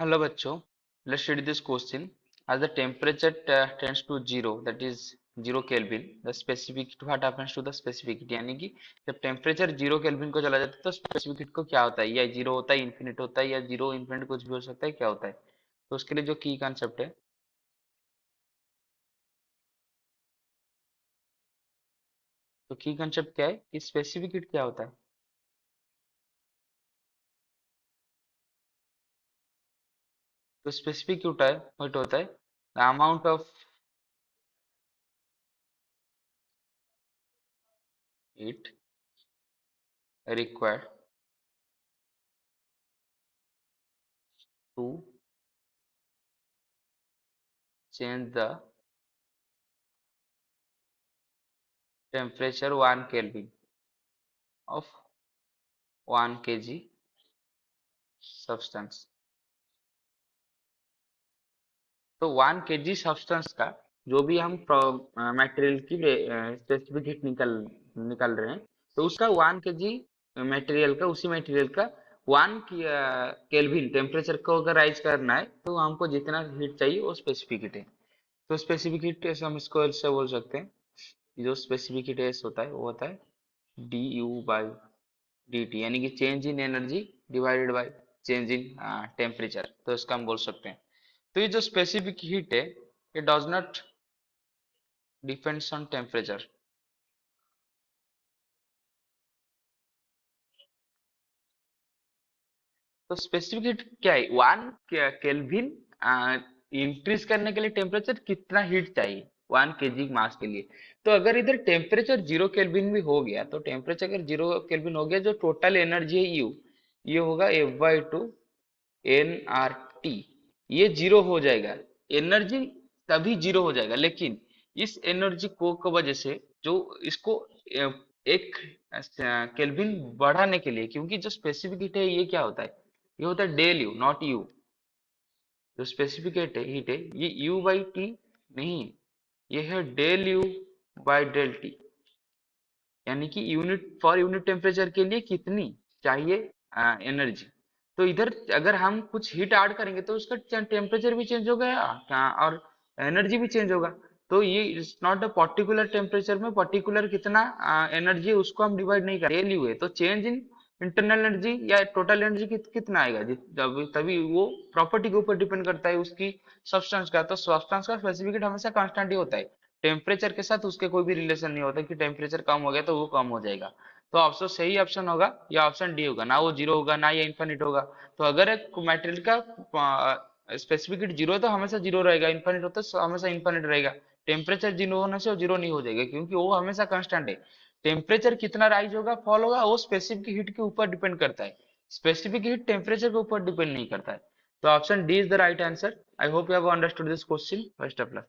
Hello बच्चों, let's read this question. As the temperature tends to zero, that is 0 Kelvin, the specific heat, what happens to the specific heat? यानी कि जब temperature 0 Kelvin को चला जाता है तो स्पेसिफिक हीट को क्या होता है? या जीरो होता है, इन्फिनिट होता है, या जीरो इन्फिनिट कुछ भी हो सकता है, क्या होता है? तो उसके लिए जो की कॉन्सेप्ट है, तो की कॉन्सेप्ट क्या है कि स्पेसिफिक हीट क्या होता है? तो स्पेसिफिक हीट होता है the amount of heat required to change the temperature 1 Kelvin of 1 kg substance. तो 1 kg सब्सटेंस का जो भी हम मटेरियल की स्पेसिफिक हीट निकल रहे हैं, तो उसका 1 kg मटेरियल का, उसी मटेरियल का 1 केल्विन टेम्परेचर को अगर राइज करना है तो हमको जितना हीट चाहिए वो स्पेसिफिक हीट है। तो स्पेसिफिक हीट ऐसे हम इसको ऐसे बोल सकते हैं कि जो स्पेसिफिक हीट ऐसे होता है वो होता है du/dt, यानी कि change in energy divided by change in temperature. तो इसका हम बोल सकते हैं। तो ये जो स्पेसिफिक हीट है, it does not depends on temperature। तो स्पेसिफिक हीट क्या है? 1 केल्विन इंक्रीज करने के लिए टेम्परेचर कितना हीट चाहिए 1 kg मास के लिए। तो अगर इधर टेम्परेचर 0 केल्विन भी हो गया, तो टेम्परेचर अगर 0 केल्विन हो गया, जो टोटल एनर्जी है यू, ये होगा F/2 nRT। ये जीरो हो जाएगा, एनर्जी तभी जीरो हो जाएगा। लेकिन इस एनर्जी को की वजह से जो इसको एक केल्विन बढ़ाने के लिए, क्योंकि जो स्पेसिफिक हीट है ये क्या होता है? ये होता है डेल यू, नॉट यू। जो स्पेसिफिक हीट है ये U/T नहीं, ये है del U by del T. यानी कि यूनिट टेम्परेचर के लिए कितनी चाहिए एनर्जी। तो इधर अगर हम कुछ हीट ऐड करेंगे तो उसका टेम्परेचर भी चेंज होगा और एनर्जी भी चेंज होगा। तो ये it's not a particular temperature में पर्टिकुलर कितना एनर्जी है उसको हम डिवाइड नहीं कर रहे है। तो चेंज इन इंटरनल एनर्जी या टोटल एनर्जी कितना आएगा, जब तभी वो प्रॉपर्टी के ऊपर डिपेंड करता है उसकी सब्सटेंस का। तो सब्सटेंस का स्पेसिफिक हमेशा कांस्टेंट ही होता है, टेम्परेचर के साथ उसके कोई भी रिलेशन नहीं होता कि टेम्परेचर कम हो गया तो वो कम हो जाएगा। तो ऑप्शन सही ऑप्शन होगा या ऑप्शन डी होगा, ना वो जीरो होगा ना ये इन्फिनिट होगा। तो अगर एक मटेरियल का स्पेसिफिक हीट जीरो है तो हमेशा जीरो रहेगा, इन्फिनिट होता है हमेशा इन्फिनिट रहेगा। टेम्परेचर जीरो होने से वो जीरो नहीं हो जाएगा, क्योंकि वो हमेशा कांस्टेंट है। टेम्परेचर कितना राइज होगा फॉल होगा वो स्पेसिफिक हीट के ऊपर डिपेंड करता है, स्पेसिफिक हीट टेम्परेचर के ऊपर डिपेंड नहीं करता है। तो option D is the right answer. I hope you have understood this question. Best of luck.